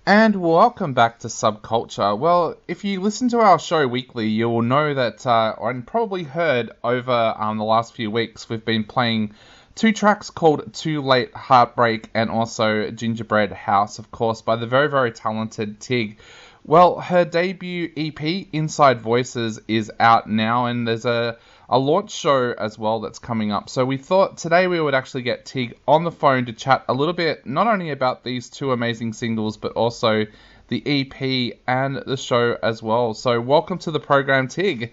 And welcome back to Subculture. Well, if you listen to our show weekly, you will know that, and probably heard over the last few weeks, we've been playing two tracks called Too Late Heartbreak and also Gingerbread House, of course, by the very, very talented TIG. Well, her debut EP, Inside Voices, is out now, and there's a launch show as well that's coming up. So we thought today we would actually get Tig on the phone to chat a little bit, not only about these two amazing singles, but also the EP and the show as well. So welcome to the program, Tig.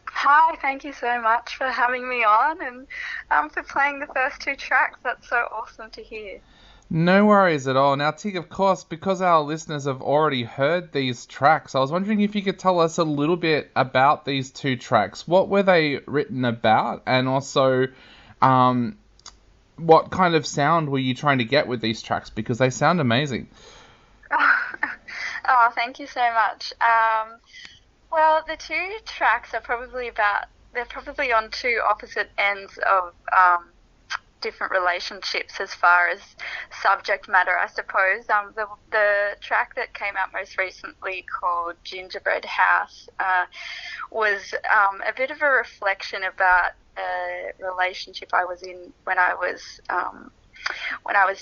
Hi, thank you so much for having me on and for playing the first two tracks. That's so awesome to hear. No worries at all. Now, Tig, of course, because our listeners have already heard these tracks, I was wondering if you could tell us a little bit about these two tracks. What were they written about? And also, what kind of sound were you trying to get with these tracks? Because they sound amazing. Oh, thank you so much. Well, the two tracks are they're probably on two opposite ends of different relationships as far as subject matter, I suppose. The track that came out most recently, called Gingerbread House, was a bit of a reflection about a relationship I was in when I was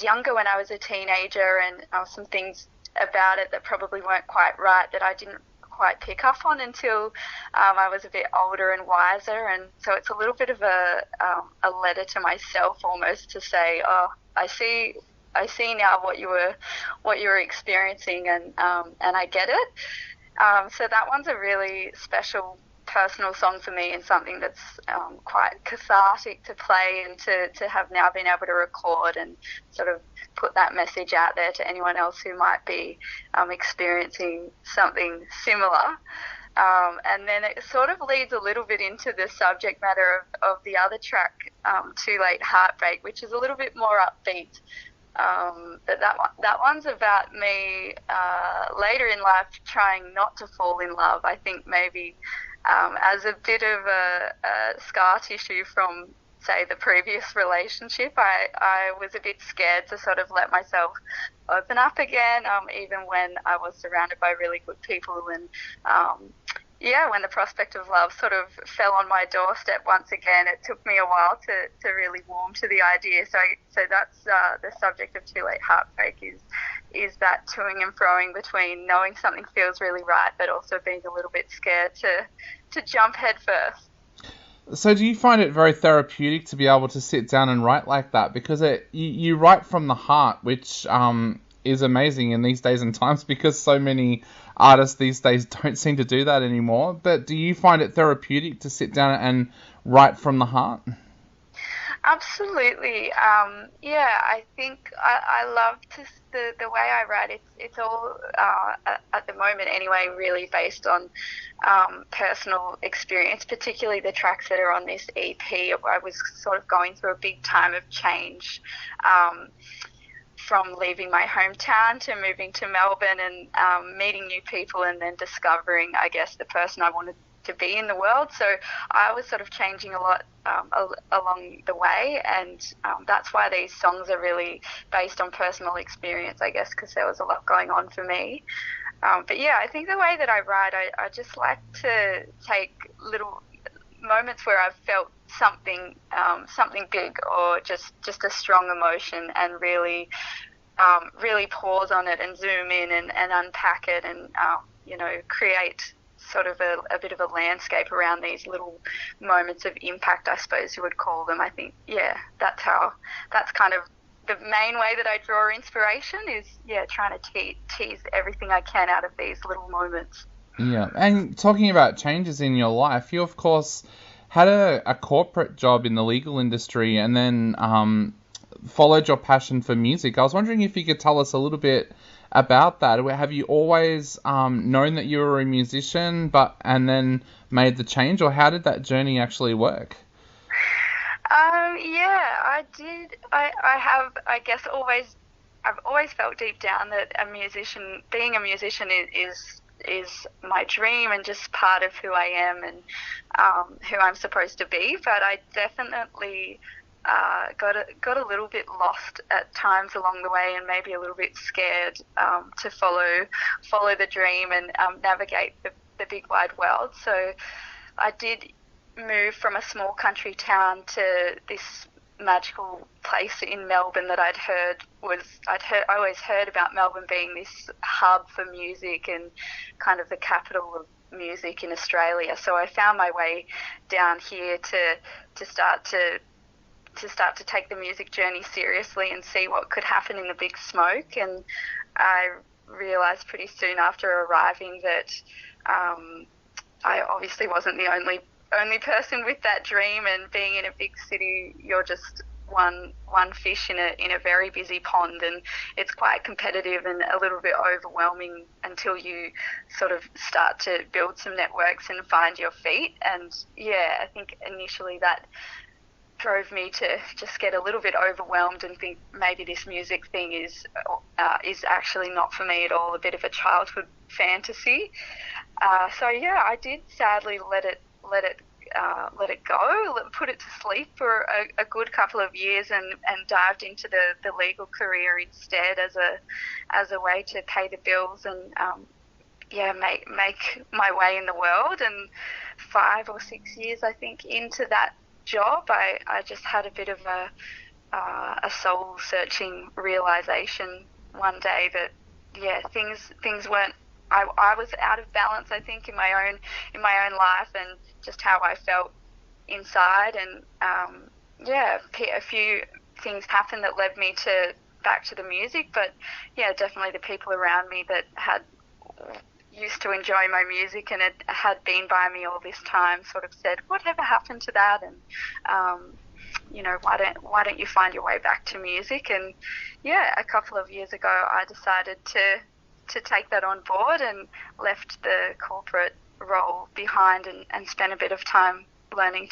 younger, when I was a teenager, and some things about it that probably weren't quite right, that I didn't quite pick up on until I was a bit older and wiser. And so it's a little bit of a letter to myself, almost, to say, oh, I see now what you were experiencing, and I get it. So that one's a really special personal song for me, and something that's quite cathartic to play and to have now been able to record and sort of put that message out there to anyone else who might be experiencing something similar. And then it sort of leads a little bit into the subject matter of the other track, Too Late Heartbreak, which is a little bit more upbeat. But that one's about me later in life trying not to fall in love. I think maybe as a bit of a scar tissue from, say, the previous relationship, I was a bit scared to sort of let myself open up again, even when I was surrounded by really good people. And when the prospect of love sort of fell on my doorstep once again, it took me a while to really warm to the idea. So that's the subject of Too Late Heartbreak, is that toing and froing between knowing something feels really right, but also being a little bit scared to jump head first. So do you find it very therapeutic to be able to sit down and write like that? Because you write from the heart, which is amazing in these days and times, because so many artists these days don't seem to do that anymore. But do you find it therapeutic to sit down and write from the heart? Absolutely. I think I love the way I write. It's all at the moment anyway, really based on personal experience, particularly the tracks that are on this EP. I was sort of going through a big time of change. From leaving my hometown to moving to Melbourne and meeting new people, and then discovering, I guess, the person I wanted to be in the world. So I was sort of changing a lot along the way, and that's why these songs are really based on personal experience, I guess, because there was a lot going on for me. But yeah, I think the way that I write, I just like to take little moments where I've felt something big, or just a strong emotion, and really pause on it and zoom in and unpack it, and create sort of a bit of a landscape around these little moments of impact, I suppose you would call them. I think, that's kind of the main way that I draw inspiration, is trying to tease everything I can out of these little moments. Yeah, and talking about changes in your life, you of course had a corporate job in the legal industry, and then followed your passion for music. I was wondering if you could tell us a little bit about that. Have you always known that you were a musician, and then made the change, or how did that journey actually work? I did. I have, I guess, I've always felt deep down that being a musician is my dream, and just part of who I am, and who I'm supposed to be. But I definitely got a little bit lost at times along the way, and maybe a little bit scared to follow the dream and navigate the big wide world. So I did move from a small country town to this magical place in Melbourne that I always heard about Melbourne being this hub for music and kind of the capital of music in Australia. So I found my way down here to start to take the music journey seriously and see what could happen in the big smoke. And I realised pretty soon after arriving that I obviously wasn't the only person with that dream, and being in a big city, you're just one fish in a very busy pond, and it's quite competitive and a little bit overwhelming until you sort of start to build some networks and find your feet. And yeah, I think initially that drove me to just get a little bit overwhelmed and think maybe this music thing is actually not for me at all, a bit of a childhood fantasy. So yeah, I did sadly let it go, put it to sleep for a good couple of years, and dived into the legal career instead as a way to pay the bills and make my way in the world. And 5 or 6 years, I think, into that job, I just had a bit of a soul searching realization one day that things weren't. I was out of balance, I think, in my own life, and just how I felt inside. And a few things happened that led me back to the music. But yeah, definitely the people around me that had used to enjoy my music and had been by me all this time sort of said, "Whatever happened to that?" And why don't you find your way back to music? And yeah, a couple of years ago, I decided to take that on board and left the corporate role behind and spent a bit of time learning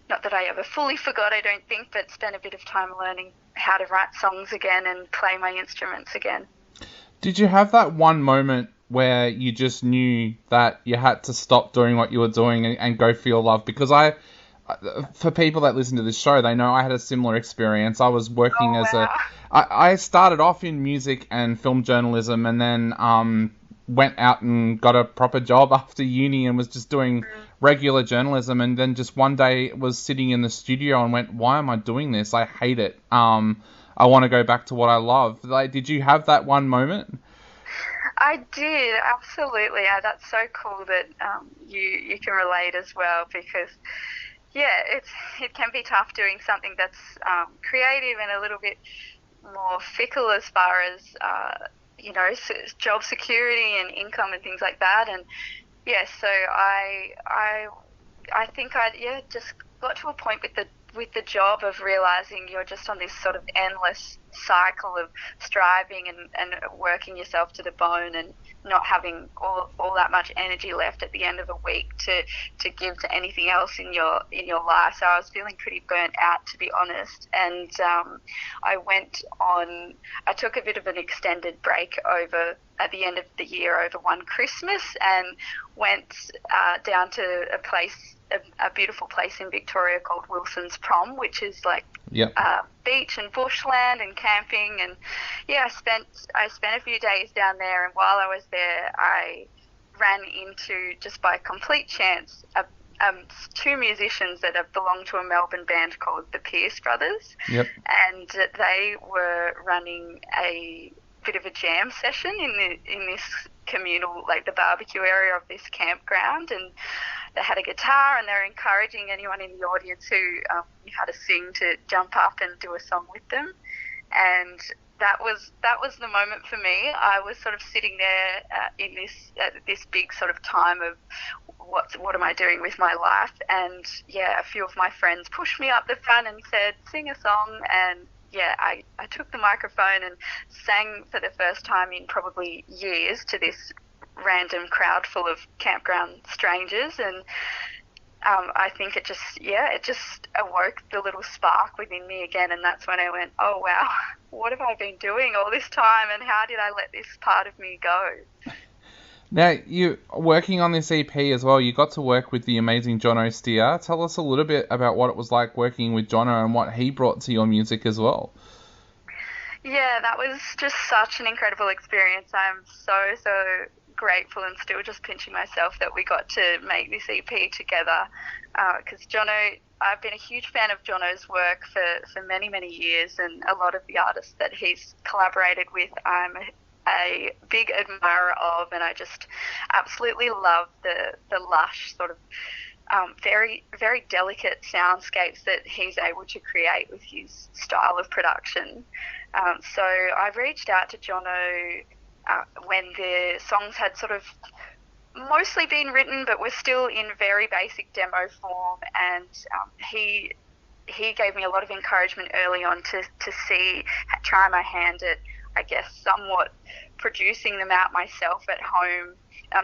not that I ever fully forgot, I don't think, but spent a bit of time learning how to write songs again and play my instruments again. Did you have that one moment where you just knew that you had to stop doing what you were doing and go for your love? Because for people that listen to this show, they know I had a similar experience. I was working I started off in music and film journalism, and then went out and got a proper job after uni and was just doing regular journalism, and then just one day was sitting in the studio and went, why am I doing this? I hate it. I want to go back to what I love. Like, did you have that one moment? I did, absolutely. That's so cool that you can relate as well, because yeah, it can be tough doing something that's creative and a little bit more fickle as far as job security and income and things like that. And yeah, so I think I just got to a point with the job of realizing you're just on this sort of endless cycle of striving and working yourself to the bone and not having all that much energy left at the end of a week to give to anything else in your life. So I was feeling pretty burnt out, to be honest. And I took a bit of an extended break at the end of the year over one Christmas, and went down to a beautiful place in Victoria called Wilson's Prom, which is like beach and bushland and camping. And yeah, I spent a few days down there, and while I was there, I ran into, just by complete chance, two musicians that belong to a Melbourne band called the Pierce Brothers. Yep. And they were running a bit of a jam session in this communal, like the barbecue area of this campground, and they had a guitar, and they're encouraging anyone in the audience who knew how to sing to jump up and do a song with them. And that was the moment for me. I was sort of sitting there in this big sort of time of what am I doing with my life? And yeah, a few of my friends pushed me up the front and said, sing a song. And yeah, I took the microphone and sang for the first time in probably years to this random crowd full of campground strangers. And I think it just awoke the little spark within me again. And that's when I went, oh wow, what have I been doing all this time, and how did I let this part of me go? Now, you working on this EP as well, you got to work with the amazing Jono Steer. Tell us a little bit about what it was like working with Jono and what he brought to your music as well. Yeah, that was just such an incredible experience. I'm so grateful and still just pinching myself that we got to make this EP together. Because Jono, I've been a huge fan of Jono's work for many years, and a lot of the artists that he's collaborated with, I'm a big admirer of, and I just absolutely love the lush sort of very delicate soundscapes that he's able to create with his style of production. So I reached out to Jono when the songs had sort of mostly been written, but were still in very basic demo form, and he gave me a lot of encouragement early on to try my hand at, I guess, somewhat producing them out myself at home.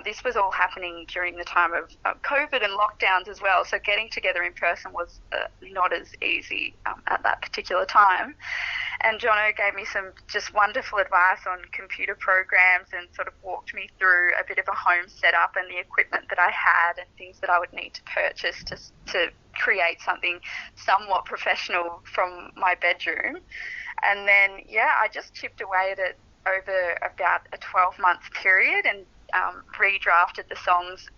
This was all happening during the time of COVID and lockdowns as well, so getting together in person was not as easy at that particular time. And Jono gave me some just wonderful advice on computer programs and sort of walked me through a bit of a home setup and the equipment that I had and things that I would need to purchase to create something somewhat professional from my bedroom. And then, yeah, I just chipped away at it over about a 12-month period and redrafted the songs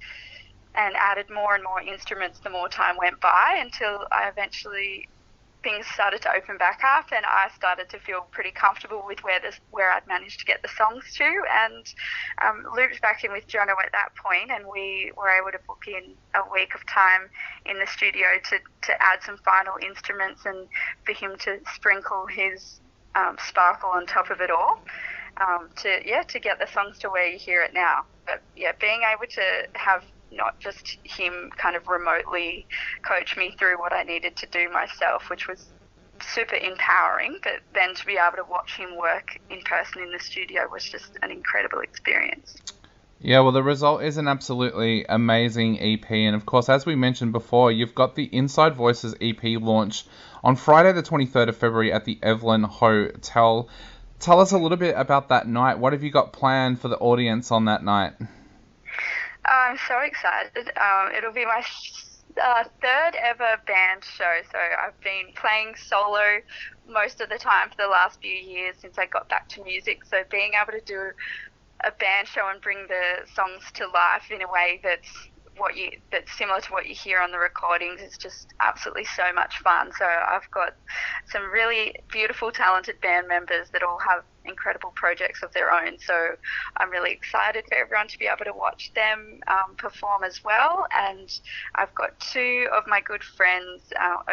and added more and more instruments the more time went by, until I eventually things started to open back up and I started to feel pretty comfortable with where I'd managed to get the songs to, and looped back in with Jono at that point, and we were able to book in a week of time in the studio to add some final instruments and for him to sprinkle his sparkle on top of it all, to get the songs to where you hear it now. But yeah, being able to have not just him kind of remotely coach me through what I needed to do myself, which was super empowering, but then to be able to watch him work in person in the studio was just an incredible experience. Yeah, well, the result is an absolutely amazing EP, and of course, as we mentioned before, you've got the Inside Voices EP launch on Friday the 23rd of February at the Evelyn Hotel. Tell us a little bit about that night. What have you got planned for the audience on that night? I'm so excited. It'll be my third ever band show, so I've been playing solo most of the time for the last few years since I got back to music, so being able to do a band show and bring the songs to life in a way that's similar to what you hear on the recordings is just absolutely so much fun. So I've got some really beautiful, talented band members that all have incredible projects of their own. So I'm really excited for everyone to be able to watch them perform as well. And I've got two of my good friends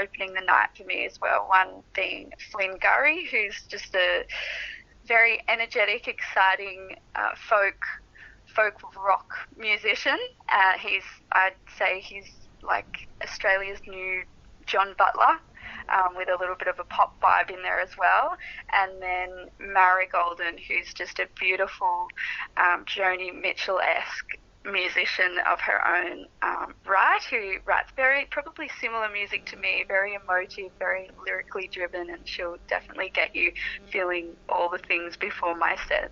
opening the night for me as well. One being Flynn Gurry, who's just a very energetic, exciting folk rock musician. I'd say he's like Australia's new John Butler, with a little bit of a pop vibe in there as well. And then Mary Golden, who's just a beautiful Joni Mitchell-esque musician of her own who writes very probably similar music to me, very emotive, very lyrically driven, and she'll definitely get you feeling all the things before my set.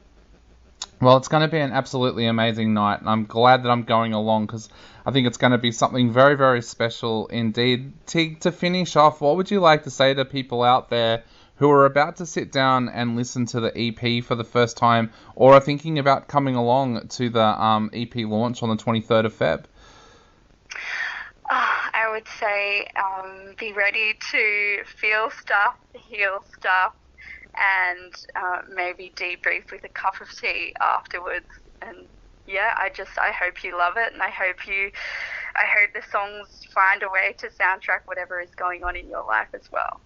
Well, it's going to be an absolutely amazing night, and I'm glad that I'm going along because I think it's going to be something very, very special indeed. Tig, to finish off, what would you like to say to people out there who are about to sit down and listen to the EP for the first time, or are thinking about coming along to the EP launch on the 23rd of Feb? I would say be ready to feel stuff, heal stuff, and maybe debrief with a cup of tea afterwards. And yeah, I hope you love it, and I hope the songs find a way to soundtrack whatever is going on in your life as well.